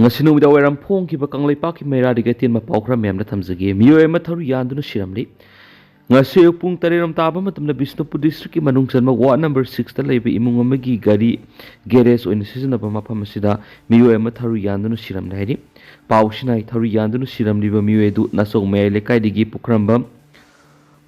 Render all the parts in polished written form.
Ngasinuda waram phong ki bakang lay paki mayra di gatin mapawkra mem na thamjage miyoy ma tharu yandunu shiramli ngasi pung tareram taba matamna Bisnupur district ki manung chanma ward number 6 ta laiba imung amagi gari garage oina sijanaba mafam asida miyoy ma tharu yandunu shiramli haidi pawsinai tharu yandunu shiramli ba miyoy du nasong may lekai digi pukramba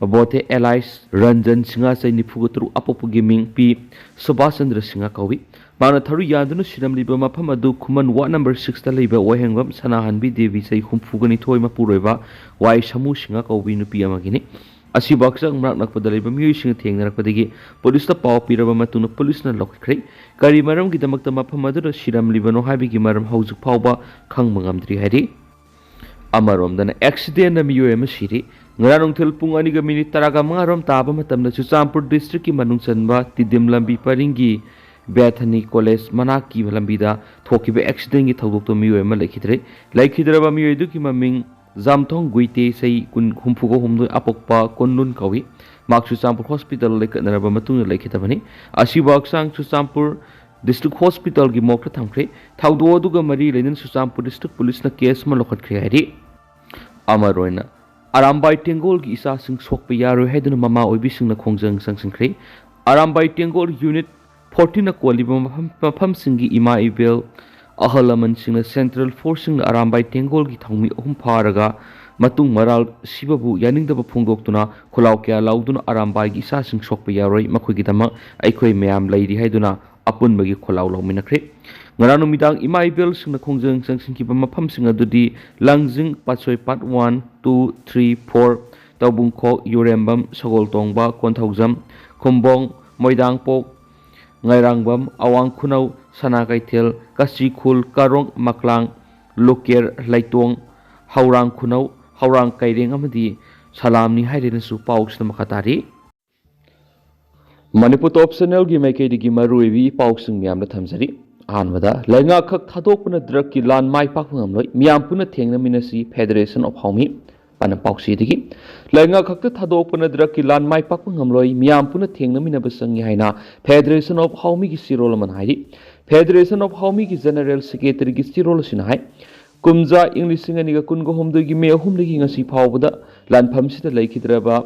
Bote Allies Ranjan Singa say Nipugutru Apopu Gaming P. Subhasandra Singa Kawi. Mana Tharu Yandunu Shiram Liba Mapamadu Kuman Wat number 6 Taliba Wahangam Sanahanbi Devi say Humfugani Toy Mapureva Wai Shamu Singa Kawi Nupi Amagini. Asibaksa Mraknak Padaliba Musing Ting Rakadigi Police the Paw Piraba Matuna Police na Lakkhre Kari Maram Gidamakta Mapamadu Shiram Libano Habi Gimaram House Pauba Kang Mangamdri Hadi Amarom than accident na miyoy Sire Ngarang thil pung ani ga minute taraga mangarom taba matam na Chuchampur district ki manung chanba Tidim lambi paringi Bethany College manaki lambi da thokibe accident gi thodok to miyoy ma laikhidre laikhidraba miyoy du ki maming Jamthong Guite sei kun humfugo humdu apokpa konnun kawi mak Chuchampur hospital leknaraba matung laikhidabani asibak sang Chuchampur district hospital gi mokra thamkhre thaudo du ga mari lenin Chuchampur district police na case ma lokhatkre hari amaroina Arambai Tenggol ki Echasing sokpa yaroi haiduna mama oibising na khongjang sangsangkhre Arambai Tenggol unit 14 na kwaliba mafam singi ima ibel ahalaman sing na central forcing na Arambai Tenggol ki thongmi ahum pharaga matung maral sibabu yaningdaba phungdoktuna khulaw kya lauduna Arambai ki Echasing sokpa yaroi makhoi gi dama aikhoi mayam lairi haiduna apun bagi kholaw lawminakre ngaranu midang ima ibel sing na khongjang sangsing ki mafam sing adudi langjing patsoi part 1 2 3 4 tabung kho yurembam sagol tongba konthaujam khombong moidang pok ngairangbam awang khunau sana kaithel kasi khul karong maklang loker laitong haurang khunau haurang kaireng amadi salamni hairena su pausna makatari Manipur top channel gi maikei digi maruiwi pausing miamna thamjari anwada lainga khak thadokpuna drug ki lan mai pak ngamloi miam puna thengna minasi Federation of Homi pana pausi digi lainga khak thadokpuna drug ki lan mai pak ngamloi miam puna thengna minaba sangi haina Federation of Homi ki sirol man hairi Federation of Homi ki General Secretary ki sirol sin hai kumja English singa kun go hom gi me hum gi ngasi phawbada lan phamsida laikhidraba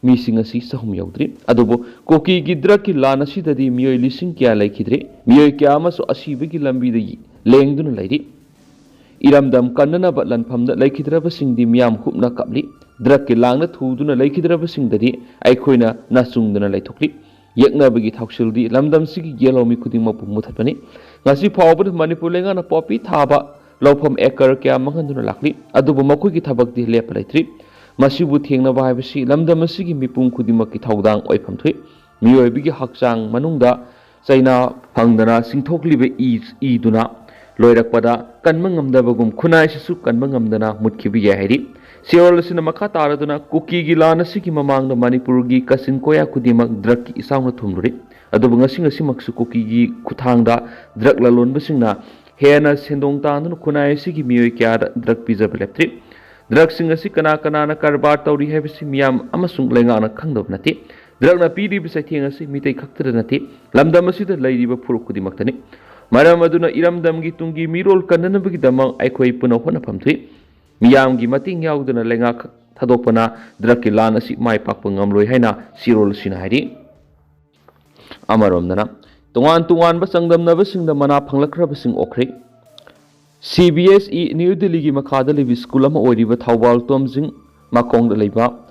Missing a sister home yaudri. Adobo, Koki Gidra Kilana Sita di Mio Lissing Kia Laikidre, Mio Kiamas or Asibiki Lambi the Langdun lady. Iram dam Kanana but Lanpam that Laikidra sing the Miam Hupna Kapli, Drakilana Tuduna Laikidra sing the day, Ikoina Nasung than a Laitokli, Yakna Begit Haushildi, Lamdam Siki Yellow Mikudimo Mutapani, Nasi Power Manipulang a poppy taba, Lopam Ekar Kiamanganduna Lakli, Adobo Mokuki Tabak di Lepalatri. Masibu thengna ba haibasi lamdam asigi mipung khudima ki thaudang oifam thui mioi bigi hakchang manungda chaina phangdana singthoklibe e duna loirakpada kanmangamdabagum khunai sisu kanmangamdana mutkibi ya hairi seol sina makha taraduna kuki gi lana sigi mamangna Manipur gi kasin koya khudimak drug ki isawna thumluri adubu ngasing asimaksu kuki gi khuthangda drug lalon basingna hena sendong tanun khunai sigi mioi kya drug pijabeleptri Drugs sing asi kana na karbar tauri habisi miam amasung lenga na khangdob nati drug na pidi bisa thiang asi mitai khaktra nati lamdam asi da lairiba phurukudi maktani maram aduna iramdam gi tungi mirol kanana bagi damang aikhoi puno hona phamthui miam gi mating yauduna lenga thadokpana drug ki lan asi mai pakpa ngamloi haina sirol sina hari amarom nana tungan ba sangdam na basing da mana phanglakra basing okhre CBSE New Delhi ki makhada lebi school ama oiriba Thawbal Tomjing makong da leiba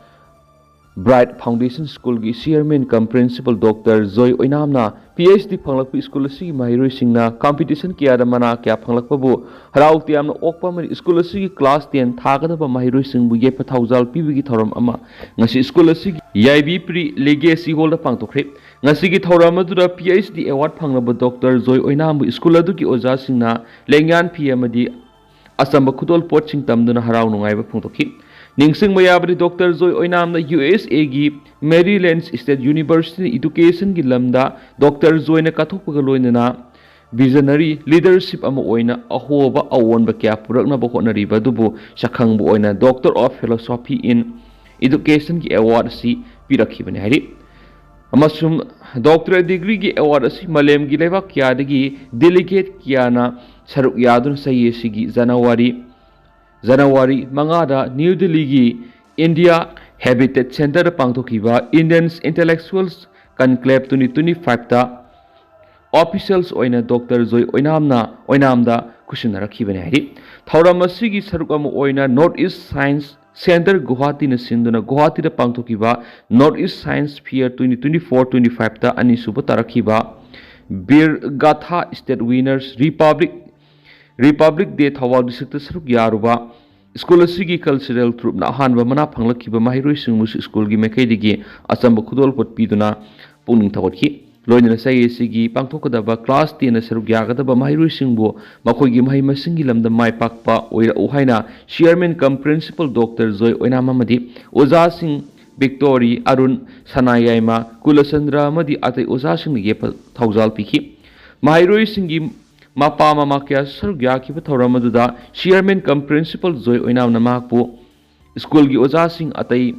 Bright Foundation School ki chairman cum principal Dr. Joy Oinamna PhD phanglakpi school asi mahiroi singna competition kiya da mana kya phanglakpa bu harau tiamna okpa mari school asi class 10 thagada ba mahiroi singbu ye pathaujal pibi gi thoram ama ngasi school asi YIB pre legacy holder pangtokre ngasi gi thoram adura PhD award phanglaba Dr. Joy Oinambu school adu ki oja singna lengyan PM di asamba khudol pot sing tamduna harau nungai ba phungtokhi Ningsing mayabri Dr. Joy Oinamna USA gi Maryland State University Education gi lamda Dr. Joy na kathokpaga loinana visionary leadership ama oina ahoba awonba kya purakna ba honariba dubu sakhangbu oina Doctor of Philosophy in Education gi award si pirakhibani hari amasum doctorate degree gi award si malem gi leba kya dagi delegate kya na saruk yadun sahi asigi January mangada New Delhi gi India Habitat Center pangthokiba Indians Intellectuals Conclave 2025 ta officials oina Dr. Joy oinamda kushinarakhibane hari thauram asigi saruk ama oina North East Science Center Guwahati na sinduna Guwahati da pangthokiba North East Science Fair 2024-25 ta ani suba tarakhiba Bir Gatha State Winners Republic Day Thawal District saruk yaruba School asigi cultural troupe na ahanba mana phanglakhiba mahiroi singmusu school gi mekhaidigi achamba khudol pot piduna puning thawatki loinana sai asigi pangthokadaba class 10 na saruk yagadaba mahiroi singbu makhoigi mahai masingi lamda mai pakpa oira uhaina chairman cum principal Dr. Joy oinama madi oza sing Victory Arun Sanayaima Kulasandra amadi atai oza sing ge thaujal pikhi mahiroi singi Mapa mama kya saruk yakhiba thauram aduda chairman cum principal Joy oinamna mahakpu school gi oja sing atai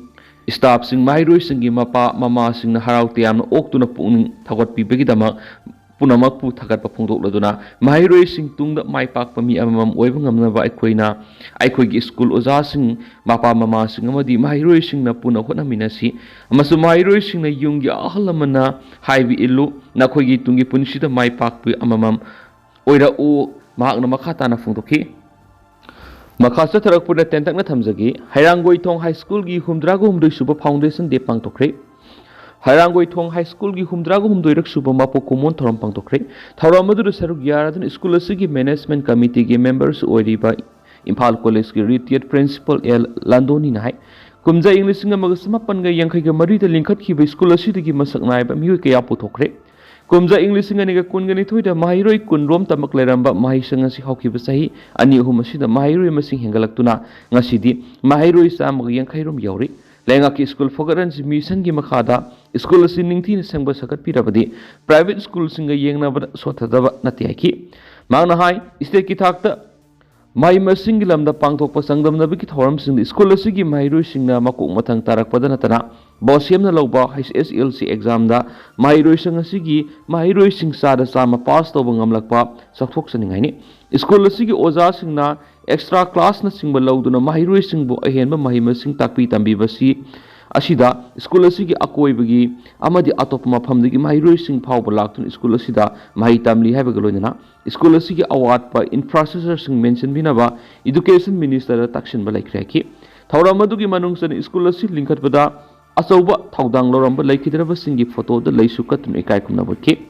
staff sing mahiroi singi mapa mama sing na haraute yamna oktuna puning thagot pibegi dama punamak pu thagat pa phongdokladuna mahiroi sing tungda mai pak pami amam oiba ngamna ba aikoi gi school oja sing mapa mama sing amadi mahiroi sing na puna hotna minasi amasu mahiroi sing na yungi ahalamana haibi illu nakhoi gi tungi punsida mai pak pu amamam oira u mahakna makha na phongdokhi makha sa tharak puna tentak na thamjagi Hairangoi Thong High School gi humdrago humdoi suba foundation de pangtokre Hairangoi Thong High School gi humdrago humdoi rak suba mapo common thoram pangtokre thoram adu saruk yaradun school asigi management committee gi members oiriba Imphal College gi retired principal L Landoni na hai kumja English nga magasama panga yankhai ga mari da linkhat khiba school asidagi masak nai ba mioi kaya puthokre kumja English nga niga kungani thoida mahiroi kunrom tamak leramba mahisanga si hawkiba sahi ani ahum asida mahiroi masing hengalaktuna ngasidi mahiroi samag yankhairom yauri lenga ki school fogaran si mission gi makhada school asi ningthi na sangba sakat pirabadi private school singa yengna ba sothadaba nati haki mangna hai state ki thakta mai masing gi lamda pangthokpa sangdam nabi ki thoram sing school asi gi mahiroi singna makuk mathang tarakpada natana Bosiam na lawba HSLC exam da mahiroi sang asigi mahiroi sing sada sama pass to bangam lakpa sakthok saningai ni school asigi oja singna extra class na singba lawduna mahiroi singbu ahenba mahima sing takpi tambi basi asida school asigi akoi bagi amadi atop maphamdagi mahiroi sing phawba laktun school asida mahi tamli haiba galoina school asigi award pa infrastructure sing mention binaba education minister takshin ba laikhre ki thauramadu gi manungsan school asi linkhat bada Asauba Taudang Loramba Laikidra Singi photo the Laisukat Mekai Kunabaki.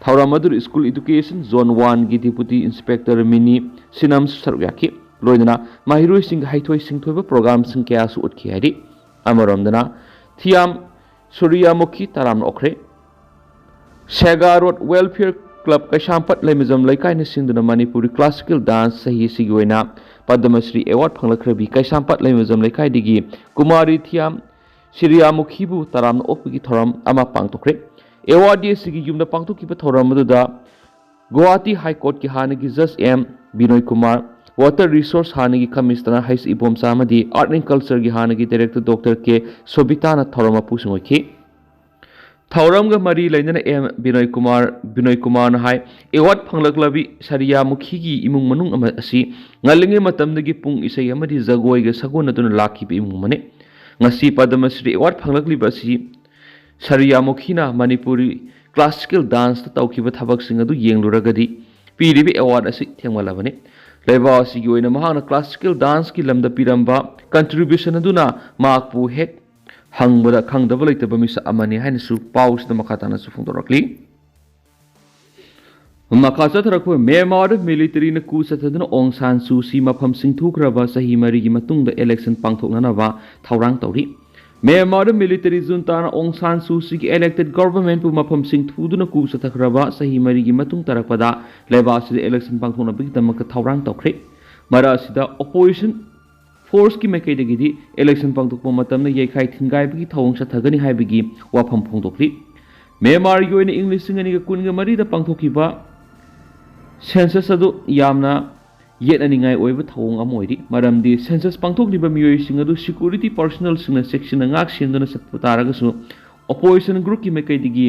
Tauramadur School Education Zone 1 gi Deputy Inspector Mini Sinam Saryaki. Loidana Mahiroi Sing Haitoi Sing Toba program Sing Kiasu Utkiari. Amaramdana Thiam Suryamuki Taram Okre. Saga Road Welfare Club Kashampat Lemizam Laikai Sinduna Manipuri Classical Dance Sahi Sigwena Padmasri Award Panglakrabi Kashampat Lemizam Laikai Digi Kumari Thiam Sire Mukhibu taram opigi thoram ama pangtokre award sigi yumda pangtokiba thoram aduda Guwahati High Court ki hanagi Judge M Binoy Kumar Water Resource hanagi Commissioner Hais Ibom Samadi Art and Culture gi hanagi Director Dr. K Sobitana thorama pusingoki thoram ga mari lainana M Binoy Kumar na hai award phanglaklabi Sariya Mukhi gi imung manung ama asi ngalinge matamdagi pung isai amadi jagoi ga sagona duna lakhi bi imung mane ngasi Padmasri award phanglakliba si Sariya Mukhina Manipuri classical dance ta tawkiba thabak sing adu yengluragadi piribi award asi thengmalabani leba asi gi oina mahana classical dance ki lamda piramba contribution aduna makpu hek hangbada khangdaba leitaba misa amani haina su paus na makatana su phungdorakli Makasa tharakpo Myanmar military na kusathaduna Aung San Suu Kyi mafam singthukraba sahi mari gi matungda election pangthoknanaba thaurang tawri Myanmar military junta na Aung San Suu Kyi gi elected government pu mafam singthuduna kusathakraba sahi mari gi matung tarakpada leba sida election pangthokna bigi tamak thaurang tawkhre mara sida opposition force ki mekaidagi di election pangthokpa matamna yekhai thingai bigi thawong sathagani haibigi wafam phongdokri Myanmar gi oina English singani ga kunga mari da pangthokiba census adu yamna yet aningai oiba thawong amoiri maramdi census pangthokliba miyoi sing adu security personnel singna section ngak senduna satpataraga su opposition group ki mekai digi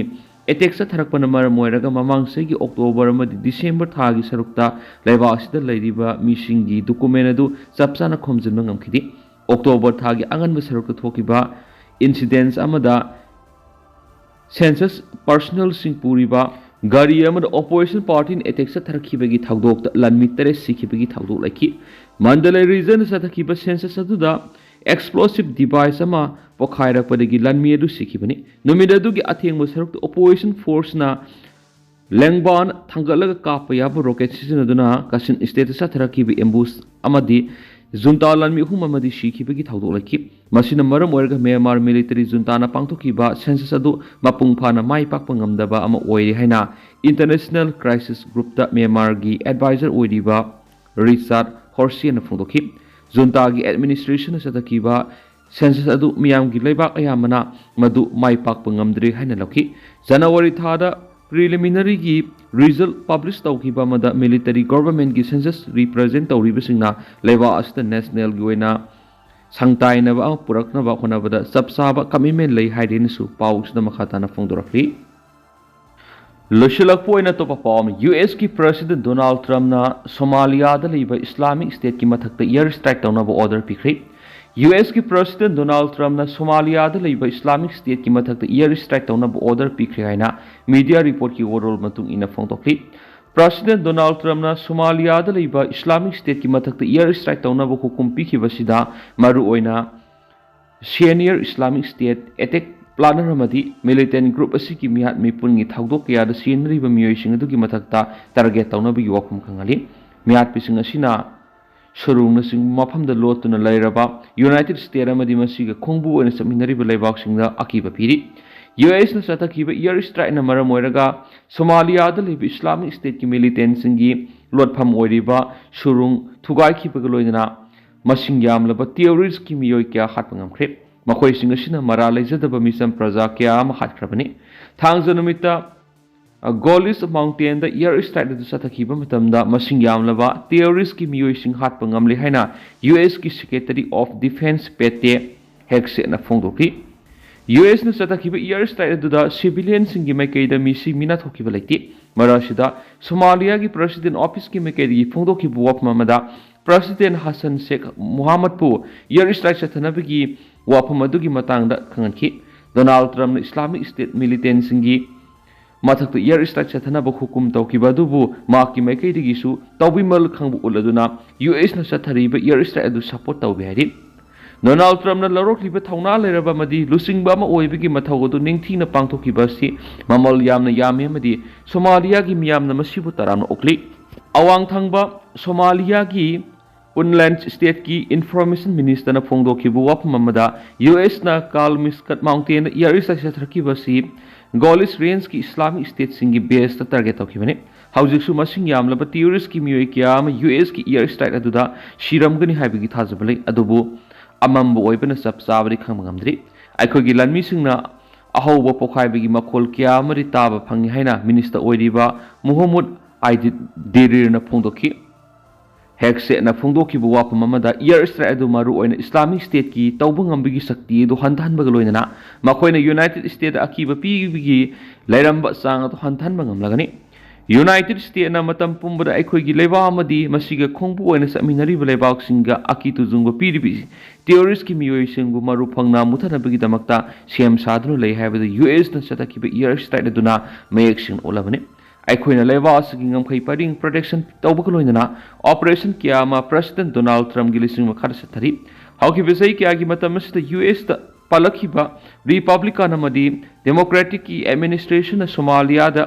ꯑꯦꯇꯦꯛ ꯆꯠꯊꯔꯛꯄꯅ ꯃꯔꯝ ꯑꯣꯏꯔꯒ ꯃꯃꯥꯡ ꯆꯍꯤꯒꯤ ꯑꯣꯛꯇꯣꯕꯔ ꯑꯃꯗꯤ December ꯊꯥꯒꯤ ꯁꯔꯨꯛꯇ ꯂꯩꯕꯥꯛ ꯑꯁꯤꯗ ꯂꯩꯔꯤꯕ ꯃꯤꯁꯤꯡꯒꯤ ꯗꯣꯀꯨꯃꯦꯟ ꯑꯗꯨ ꯆꯞ ꯆꯥꯅ ꯈꯣꯝꯖꯤꯟꯕ ꯉꯝꯈꯤꯗꯦ꯫ ꯑꯣꯛꯇꯣꯕꯔ ꯊꯥꯒꯤ ꯑꯉꯟꯕ ꯁꯔꯨꯛꯇ ꯊꯣꯛꯈꯤꯕ ꯏꯟꯁꯤꯗꯦꯟꯁ ꯑꯃꯗ ꯁꯦꯟꯁꯁ ꯄꯔꯁꯣꯅꯦꯜꯁꯤꯡ ꯄꯨꯔꯤꯕ ꯒꯥꯔꯤ ꯑꯃꯗ ꯑꯣꯄꯣꯖꯤꯁꯟ ꯄꯥꯔꯇꯤꯅ ꯑꯦꯇꯦꯛ ꯆꯠꯊꯔꯛꯈꯤꯕꯒꯤ ꯊꯧꯗꯣꯛꯇ ꯂꯥꯟꯃꯤ 9 ꯁꯤꯈꯤꯕꯒꯤ ꯊꯧꯗꯣꯛ ꯂꯩꯈꯤ꯫ ꯃꯟꯗꯂꯩ ꯔꯤꯖꯟꯗ ꯆꯠꯊꯈꯤꯕ ꯁꯦꯟꯁꯁ ꯑꯗꯨꯗ ꯑꯦꯛꯁꯄ꯭ꯂꯣꯁꯤꯚ ꯗꯤꯚꯥꯏꯁ ꯑꯃ ꯄꯣꯈꯥꯏꯔꯛꯄꯗꯒꯤ ꯂꯥꯟꯃꯤ ꯑꯗꯨ ꯁꯤꯈꯤꯕꯅꯤ꯫ ꯅꯨꯃꯤꯠ ꯑꯗꯨꯒꯤ ꯑꯊꯦꯡꯕ ꯁꯔꯨꯛꯇ ꯑꯣꯄꯣꯖꯤꯁꯟ ꯐꯣꯔꯁꯅ ꯂꯦꯡꯕꯥꯟ ꯊꯥꯡꯒꯠꯂꯒ ꯀꯥꯞꯄ ꯌꯥꯕ ꯔꯣꯀꯦꯠ ꯁꯤꯖꯤꯟꯅꯗꯨꯅ ꯀꯥꯆꯤꯟ ꯁ꯭ꯇꯦꯠꯇ ꯆꯠꯊꯔꯛꯈꯤꯕ ꯑꯦꯝꯕꯨꯁ ꯑꯃꯗꯤ ꯖꯨꯟꯇꯥ ꯂꯥꯟꯃꯤ 3 ꯑꯃꯗꯤ ꯁꯤꯈꯤꯕꯒꯤ ꯊꯧꯗꯣꯛ ꯂꯩꯈꯤ꯫ ꯃꯁꯤꯅ ꯃꯔꯝ ꯑꯣꯏꯔꯒ ꯃ꯭ꯌꯥꯟꯃꯥꯔ ꯃꯤꯂꯤꯇꯔꯤ ꯖꯨꯟꯇꯥꯅ ꯄꯥꯡꯊꯣꯛꯈꯤꯕ ꯁꯦꯟꯁꯁ ꯑꯗꯨ ꯃꯄꯨꯡ ꯐꯥꯅ ꯃꯥꯏ ꯄꯥꯛꯄ ꯉꯝꯗꯕ ꯑꯃ ꯑꯣꯏꯔꯦ ꯍꯥꯏꯅ ꯏꯟꯇꯔꯅꯦꯁꯅꯦꯜ ꯀ꯭ꯔꯥꯏꯁꯤꯁ ꯒ꯭ꯔꯨꯞꯇ ꯃ꯭ꯌꯥꯟꯃꯥꯔꯒꯤ ꯑꯦꯗꯚꯥꯏꯖꯔ ꯑꯣꯏꯔꯤꯕ ꯔꯤꯆꯥꯔꯗ ꯍꯣꯔꯁꯤꯌꯅ ꯐꯣꯡꯗꯣꯛꯈꯤ꯫ ꯖꯨꯟꯇꯥꯒꯤ ꯑꯦꯗꯃꯤꯅꯤꯁꯇ꯭ꯔꯦꯁꯟꯅ ꯆꯠꯊꯈꯤꯕ ꯁꯦꯟꯁꯁ ꯑꯗꯨ ꯃꯤꯌꯥꯝꯒꯤ ꯂꯩꯕꯥꯛ ꯑꯌꯥꯝꯕꯅ ꯃꯗꯨ ꯃꯥꯏ ꯄꯥꯛꯄ ꯉꯝꯗ꯭ꯔꯦ ꯍꯥꯏꯅ ꯂꯧꯈꯤ꯫ ꯖꯅꯋꯥꯔꯤ ꯊꯥꯗ ꯄ꯭ꯔꯤꯂꯤꯃꯤꯅꯔꯤꯒꯤ ꯔꯤꯖꯜꯠ ꯄꯕ꯭ꯂꯤꯁ ꯇꯧꯈꯤꯕ ꯑꯃꯗ ꯃꯤꯂꯤꯇꯔꯤ ꯒꯚꯔꯟꯃꯦꯟꯠꯀꯤ ꯁꯦꯟꯁꯁ ꯔꯤꯄ꯭ꯔꯖꯦꯟꯠ ꯇꯧꯔꯤꯕꯁꯤꯡꯅ ꯂꯩꯕꯥꯛ ꯑꯁꯤꯗ ꯅꯦꯁꯅꯦꯜꯒꯤ ꯑꯣꯏꯅ ꯁꯪꯇꯥꯏꯅꯕ ꯑꯃ ꯄꯨꯔꯛꯅꯕ ꯍꯣꯠꯅꯕꯗ ꯆꯞ ꯆꯥꯕ ꯀꯃꯤꯠꯃꯦꯟꯠ ꯂꯩ ꯍꯥꯏꯔꯦꯅꯁꯨ ꯄꯥꯎꯁꯤꯗ ꯃꯈꯥ ꯇꯥꯅ ꯐꯣꯡꯗꯣꯔꯛꯂꯤ꯫ ꯂꯣꯏꯁꯤꯜꯂꯛꯄ ꯑꯣꯏꯅ ꯑꯇꯣꯞꯄ ꯄꯥꯎ ꯑꯃ ꯌꯨꯑꯦꯁꯀꯤ ꯄ꯭ꯔꯦꯁꯤꯗꯦꯟꯠ ꯗꯣꯅꯥꯜꯗ ꯇ꯭ꯔꯝꯞꯅ ꯁꯣꯃꯥꯂꯤꯌꯥꯗ ꯂꯩꯕ ꯏꯁꯂꯥꯃꯤꯛ ꯁ꯭ꯇꯦꯠꯀꯤ ꯃꯊꯛꯇ ꯏꯌꯔ ꯁ꯭ꯇ꯭ꯔꯥꯏꯛ ꯇꯧꯅꯕ ꯑꯣꯔꯗꯔ ꯄꯤꯈ꯭ꯔꯦ꯫ ꯌꯨꯑꯦꯁꯀꯤ ꯄ꯭ꯔꯦꯁꯤꯗꯦꯟꯠ ꯗꯣꯅꯥꯜꯗ ꯇ꯭ꯔꯝꯞꯅ ꯁꯣꯃꯥꯂꯤꯌꯥꯗ ꯂꯩꯕ ꯏꯁꯂꯥꯃꯤꯛ ꯁ꯭ꯇꯦꯠꯀꯤ ꯃꯊꯛꯇ ꯏꯌꯔ ꯁ꯭ꯇ꯭ꯔꯥꯏꯛ ꯇꯧꯅꯕ ꯑꯣꯔꯗꯔ ꯄꯤꯈ꯭ꯔꯦ ꯍꯥꯏꯅ ꯃꯤꯗꯤꯌꯥ ꯔꯤꯄꯣꯔꯠꯀꯤ ꯋꯥꯔꯣꯜ ꯃꯇꯨꯡ ꯏꯟꯅ ꯐꯣꯡꯗꯣꯛꯂꯤ꯫ ꯄ꯭ꯔꯦꯁꯤꯗꯦꯟꯠ ꯗꯣꯅꯥꯜꯗ ꯇ꯭ꯔꯝꯞꯅ ꯁꯣꯃꯥꯂꯤꯌꯥꯗ ꯂꯩꯕ ꯏꯁꯂꯥꯃꯤꯛ ꯁ꯭ꯇꯦꯠꯀꯤ ꯃꯊꯛꯇ ꯏꯌꯔ ꯁ꯭ꯇ꯭ꯔꯥꯏꯛ ꯇꯧꯅꯕ ꯍꯨꯀꯨꯝ ꯄꯤꯈꯤꯕꯁꯤꯗ ꯃꯔꯨꯑꯣꯏꯅ senior Islamic state attack planner ꯑꯃꯗꯤ ꯃꯤꯂꯤꯇꯦꯟꯠ ꯒ꯭ꯔꯨꯞ ꯑꯁꯤꯒꯤ ꯃꯤꯍꯥꯠ ꯃꯤꯄꯨꯟꯒꯤ ꯊꯧꯗꯣꯛ ꯀꯌꯥꯗ ꯁꯤꯖꯤꯟꯅꯔꯤꯕ ꯃꯤꯑꯣꯏꯁꯤꯡ ꯑꯗꯨꯒꯤ ꯃꯊꯛꯇ ꯇꯥꯔꯒꯦꯠ ꯇꯧꯅꯕꯒꯤ ꯋꯥꯐꯝ ꯈꯪꯍꯜꯂꯤ꯫ ꯃꯤꯍꯥꯠꯄꯤꯁꯤꯡ ꯑꯁꯤꯅ ꯁꯨꯔꯨꯡꯅꯆꯤꯡꯕ ꯃꯐꯝꯗ ꯂꯣꯠꯇꯨꯅ ꯂꯩꯔꯕ ꯌꯨꯅꯥꯏꯇꯦꯗ ꯁ꯭ꯇꯦꯠ ꯑꯃꯗꯤ ꯃꯁꯤꯒ ꯈꯣꯡꯕꯨ ꯑꯣꯏꯅ ꯆꯠꯃꯤꯟꯅꯔꯤꯕ ꯂꯩꯕꯥꯛꯁꯤꯡꯗ ꯑꯀꯤꯕ ꯄꯤꯔꯤ꯫ ꯌꯨꯑꯦꯁꯅ ꯆꯠꯊꯈꯤꯕ ꯏꯌꯔ ꯁ꯭ꯇ꯭ꯔꯥꯏꯛꯅ ꯃꯔꯝ ꯑꯣꯏꯔꯒ ꯁꯣꯃꯥꯂꯤꯌꯥꯗ ꯂꯩꯕ ꯏꯁꯂꯥꯃꯤꯛ ꯁ꯭ꯇꯦꯠꯀꯤ ꯃꯤꯂꯤꯇꯦꯟꯠꯁꯤꯡꯒꯤ ꯂꯣꯠꯐꯝ ꯑꯣꯏꯔꯤꯕ ꯁꯨꯔꯨꯡ ꯊꯨꯒꯥꯏꯈꯤꯕꯒ ꯂꯣꯏꯅꯅ ꯃꯁꯤꯡ ꯌꯥꯝꯂꯕ ꯇꯦꯔꯣꯔꯤꯁꯠꯀꯤ ꯃꯤꯑꯣꯏ ꯀꯌꯥ ꯍꯥꯠꯄ ꯉꯝꯈ꯭ꯔꯦ꯫ ꯃꯈꯣꯏꯁꯤꯡ ꯑꯁꯤꯅ ꯃꯔꯥꯜ ꯂꯩꯖꯗꯕ ꯃꯤꯆꯝ ꯄ꯭ꯔꯖꯥ ꯀꯌꯥ ꯑꯃ ꯍꯥꯠꯈ꯭ꯔꯕꯅꯤ꯫ ꯊꯥꯡꯖ ꯅꯨꯃꯤꯠꯇ ꯒꯣꯂꯤꯁ ꯃꯥꯎꯟꯇꯦꯟꯗ ꯏꯌꯔ ꯁ꯭ꯇ꯭ꯔꯥꯏꯛ ꯑꯗꯨ ꯆꯠꯊꯈꯤꯕ ꯃꯇꯝꯗ ꯃꯁꯤꯡ ꯌꯥꯝꯂꯕ ꯇꯦꯔꯣꯔꯤꯁꯠꯀꯤ ꯃꯤꯑꯣꯏꯁꯤꯡ ꯍꯥꯠꯄ ꯉꯝꯂꯦ ꯍꯥꯏꯅ ꯌꯨꯑꯦꯁꯀꯤ ꯁꯦꯀ꯭ꯔꯦꯇꯔꯤ ꯑꯣꯐ ꯗꯤꯐꯦꯟꯁ ꯄꯦꯇꯦ ꯍꯦꯒꯁꯦꯠꯅ ꯐꯣꯡꯗꯣꯛꯈꯤ꯫ ꯌꯨꯑꯦꯁꯅ ꯆꯠꯊꯈꯤꯕ ꯏꯌꯔ ꯁ꯭ꯇ꯭ꯔꯥꯏꯛ ꯑꯗꯨꯗ ꯁꯤꯚꯤꯂꯤꯌꯟꯁꯤꯡꯒꯤ ꯃꯥꯏꯀꯩꯗ ꯃꯤꯁꯤ ꯃꯤꯅꯥ ꯊꯣꯛꯈꯤꯕ ꯂꯩꯇꯦ꯫ ꯃꯔꯛ ꯑꯁꯤꯗ ꯁꯣꯃꯥꯂꯤꯌꯥꯒꯤ ꯄ꯭ꯔꯦꯁꯤꯗꯦꯟꯠ ꯑꯣꯐꯤꯁꯀꯤ ꯃꯥꯏꯀꯩꯗꯒꯤ ꯐꯣꯡꯗꯣꯛꯈꯤꯕ ꯋꯥꯐꯝ ꯑꯃꯗ president Hasan Sheikh ꯃꯨꯍꯝꯃꯗꯄꯨ year strike ꯆꯠꯊꯅꯕꯒꯤ ꯋꯥꯐꯝ ꯑꯗꯨꯒꯤ ꯃꯇꯥꯡꯗ ꯈꯪꯍꯟꯈꯤ꯫ ꯗꯣꯅꯥꯜꯗ ꯇ꯭ꯔꯝꯞꯅ ꯏꯁꯂꯥꯃꯤꯛ ꯁ꯭ꯇꯦꯠ ꯃꯤꯂꯤꯇꯦꯟꯠꯁꯤꯡꯒꯤ ꯃꯊꯛꯇ ꯏꯌꯔ ꯁ꯭ꯇ꯭ꯔꯥꯏꯛ ꯆꯠꯊꯅꯕ ꯍꯨꯀꯨꯝ ꯇꯧꯈꯤꯕ ꯑꯗꯨꯕꯨ ꯃꯍꯥꯛꯀꯤ ꯃꯥꯏꯀꯩꯗꯒꯤꯁꯨ ꯇꯧꯕꯤꯃꯜ ꯈꯪꯕ ꯎꯠꯂꯗꯨꯅ ꯌꯨꯑꯦꯁꯅ ꯆꯠꯊꯔꯤꯕ ꯏꯌꯔ ꯁ꯭ꯇ꯭ꯔꯥꯏꯛ ꯑꯗꯨ ꯁꯄꯣꯔꯠ ꯇꯧꯏ ꯍꯥꯏꯔꯤ꯫ ꯗꯣꯅꯥꯜꯗ ꯇ꯭ꯔꯝꯞꯅ ꯂꯧꯔꯣꯛꯂꯤꯕ ꯊꯧꯅꯥ ꯂꯩꯔꯕ ꯑꯃꯗꯤ ꯂꯨꯆꯤꯡꯕ ꯑꯃ ꯑꯣꯏꯕꯒꯤ ꯃꯊꯧ ꯑꯗꯨ ꯅꯤꯡꯊꯤꯅ ꯄꯥꯡꯊꯣꯛꯈꯤꯕ ꯑꯁꯤ ꯃꯃꯜ ꯌꯥꯝꯅ ꯌꯥꯝꯃꯤ ꯑꯃꯗꯤ ꯁꯣꯃꯥꯂꯤꯌꯥꯒꯤ ꯃꯤꯌꯥꯝꯅ ꯃꯁꯤꯕꯨ ꯇꯔꯥꯝꯅ ꯑꯣꯛꯂꯤ꯫ ꯑꯋꯥꯡ ꯊꯪꯕ ꯁꯣꯃꯥꯂꯤꯌꯥꯒꯤ ꯄꯨꯟꯠꯂꯦꯟꯗ ꯁ꯭ꯇꯦꯠꯀꯤ ꯏꯟꯐꯣꯔꯃꯦꯁꯟ ꯃꯤꯅꯤꯁꯇꯔꯅ ꯐꯣꯡꯗꯣꯛꯈꯤꯕ ꯋꯥꯐꯝ ꯑꯃꯗ ꯌꯨꯑꯦꯁꯅ ꯀꯥꯜꯃꯤꯁꯀꯠ ꯃꯥꯎꯟꯇꯦꯟꯗ ꯏꯌꯔ ꯁ꯭ꯇ꯭ꯔꯥꯏꯛ ꯆꯠꯊꯈꯤꯕ ꯑꯁꯤ ꯒꯣꯂꯤꯁ ꯔꯦꯟꯖꯀꯤ ꯏꯁꯂꯥꯃꯤꯛ ꯁ꯭ꯇꯦꯠꯁꯤꯡꯒꯤ ꯕꯦꯁꯇ ꯇꯥꯔꯒꯦꯠ ꯇꯧꯈꯤꯕꯅꯤ꯫ ꯍꯧꯖꯤꯛꯁꯨ ꯃꯁꯤꯡ ꯌꯥꯝꯂꯕ ꯇꯦꯔꯣꯔꯤꯁꯠꯀꯤ ꯃꯤꯑꯣꯏ ꯀꯌꯥ ꯑꯃ ꯌꯨꯑꯦꯁꯀꯤ ꯏꯌꯔ ꯁ꯭ꯇ꯭ꯔꯥꯏꯛ ꯑꯗꯨꯗ ꯁꯤꯔꯝꯒꯅꯤ ꯍꯥꯏꯕꯒꯤ ꯊꯥꯖꯕ ꯂꯩ ꯑꯗꯨꯕꯨ ꯑꯃꯝꯕ ꯑꯣꯏꯕꯅ ꯆꯞ ꯆꯥꯕꯗꯤ ꯈꯪꯕ ꯉꯝꯗ꯭ꯔꯤ꯫ ꯑꯩꯈꯣꯏꯒꯤ ꯂꯥꯟꯃꯤꯁꯤꯡꯅ ꯑꯍꯧꯕ ꯄꯣꯈꯥꯏꯕꯒꯤ ꯃꯈꯣꯜ ꯀꯌꯥ ꯑꯃꯗꯤ ꯇꯥꯕ ꯐꯪꯏ ꯍꯥꯏꯅ ꯃꯤꯅꯤꯁꯇꯔ ꯑꯣꯏꯔꯤꯕ ꯃꯨꯍꯝꯃꯗ ꯑꯥꯏꯗꯤꯗ ꯗꯦꯔꯤꯔꯅ ꯐꯣꯡꯗꯣꯛꯈꯤ꯫ ꯍꯦꯒꯁꯦꯠꯅ ꯐꯣꯡꯗꯣꯛꯈꯤꯕ ꯋꯥꯐꯝ ꯑꯃꯗ ꯏꯌꯔ ꯁ꯭ꯇ꯭ꯔꯥꯏꯛ ꯑꯗꯨ ꯃꯔꯨꯑꯣꯏꯅ ꯏꯁꯂꯥꯃꯤꯛ ꯁ꯭ꯇꯦꯠꯀꯤ ꯇꯧꯕ ꯉꯝꯕꯒꯤ ꯁꯛꯇꯤ ꯑꯗꯨ ꯍꯟꯊꯍꯟꯕꯒ ꯂꯣꯏꯅꯅ ꯃꯈꯣꯏꯅ ꯌꯨꯅꯥꯏꯇꯦꯗ ꯁ꯭ꯇꯦꯠꯇ ꯑꯀꯤꯕ ꯄꯤꯕꯒꯤ ꯂꯩꯔꯝꯕ ꯆꯥꯡ ꯑꯗꯨ ꯍꯟꯊꯍꯟꯕ ꯉꯝꯂꯒꯅꯤ꯫ ꯌꯨꯅꯥꯏꯇꯦꯗ ꯁ꯭ꯇꯦꯠꯅ ꯃꯇꯝ ꯄꯨꯝꯕꯗ ꯑꯩꯈꯣꯏꯒꯤ ꯂꯩꯕꯥꯛ ꯑꯃꯗꯤ ꯃꯁꯤꯒ ꯈꯣꯡꯕꯨ ꯑꯣꯏꯅ ꯆꯠꯃꯤꯟꯅꯔꯤꯕ ꯂꯩꯕꯥꯛꯁꯤꯡꯒ ꯑꯀꯤ ꯇꯨꯖꯨꯡꯕ ꯄꯤꯔꯤꯕ ꯇꯦꯔꯣꯔꯤꯁꯠꯀꯤ ꯃꯤꯑꯣꯏꯁꯤꯡꯕꯨ ꯃꯔꯨ ꯐꯪꯅ ꯃꯨꯠꯊꯅꯕꯒꯤꯗꯃꯛꯇ ꯁꯦꯝ ꯁꯥꯗꯨꯅ ꯂꯩ ꯍꯥꯏꯕꯗꯨ ꯌꯨꯑꯦꯁꯅ ꯆꯠꯊꯈꯤꯕ ꯏꯌꯔ ꯁ꯭ꯇ꯭ꯔꯥꯏꯛ ꯑꯗꯨꯅ ꯃꯌꯦꯛ ꯁꯦꯡꯅ ꯎꯠꯂꯕꯅꯤ꯫ ꯑꯩꯈꯣꯏꯅ ꯂꯩꯕꯥꯛ ꯑꯁꯤꯒꯤ ꯉꯝꯈꯩ ꯄꯔꯤꯡ ꯄ꯭ꯔꯣꯇꯦꯛꯁꯟ ꯇꯧꯕꯒ ꯂꯣꯏꯅꯅ ꯑꯣꯄꯔꯦꯁꯟ ꯀꯌꯥ ꯑꯃ ꯄ꯭ꯔꯦꯁꯤꯗꯦꯟꯠ ꯗꯣꯅꯥꯜꯗ ꯇ꯭ꯔꯝꯞꯀꯤ ꯂꯨꯆꯤꯡ ꯃꯈꯥꯗ ꯆꯠꯊꯔꯤ꯫ ꯍꯧꯈꯤꯕ ꯆꯍꯤ ꯀꯌꯥꯒꯤ ꯃꯇꯝ ꯑꯁꯤꯗ ꯌꯨꯑꯦꯁꯇ ꯄꯜꯂꯛꯈꯤꯕ ꯔꯤꯄꯕ꯭ꯂꯤꯀꯥꯟ ꯑꯃꯗꯤ ꯗꯦꯃꯣꯀ꯭ꯔꯦꯇꯤꯛꯀꯤ ꯑꯦꯗꯃꯤꯅꯤꯁꯇ꯭ꯔꯦꯁꯟꯅ ꯁꯣꯃꯥꯂꯤꯌꯥꯗ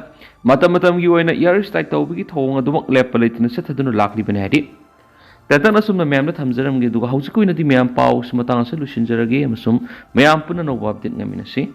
ꯃꯇꯝ ꯃꯇꯝꯒꯤ ꯑꯣꯏꯅ ꯏꯌꯔ ꯁ꯭ꯇ꯭ꯔꯥꯏꯛ ꯇꯧꯕꯒꯤ ꯊꯧꯑꯣꯡ ꯑꯗꯨꯃꯛ ꯂꯦꯞꯄ ꯂꯩꯇꯅ ꯆꯠꯊꯗꯨꯅ ꯂꯥꯛꯂꯤꯕꯅꯤ ꯍꯥꯏꯔꯤ꯫ ꯇꯦꯟꯇꯛꯅ ꯑꯁꯨꯝꯅ ꯃꯌꯥꯝꯗ ꯊꯝꯖꯔꯝꯒꯦ ꯑꯗꯨꯒ ꯍꯧꯖꯤꯛꯀꯤ ꯑꯣꯏꯅꯗꯤ ꯃꯌꯥꯝ ꯄꯥꯎ ꯃꯇꯥꯡ ꯑꯁꯤ ꯂꯣꯏꯁꯤꯟꯖꯔꯒꯦ ꯑꯃꯁꯨꯡ ꯃꯌꯥꯝ ꯄꯨꯟꯅ ꯅꯧꯕ ꯑꯞꯗꯦꯠ ꯉꯝꯃꯤꯟꯅꯁꯤ꯫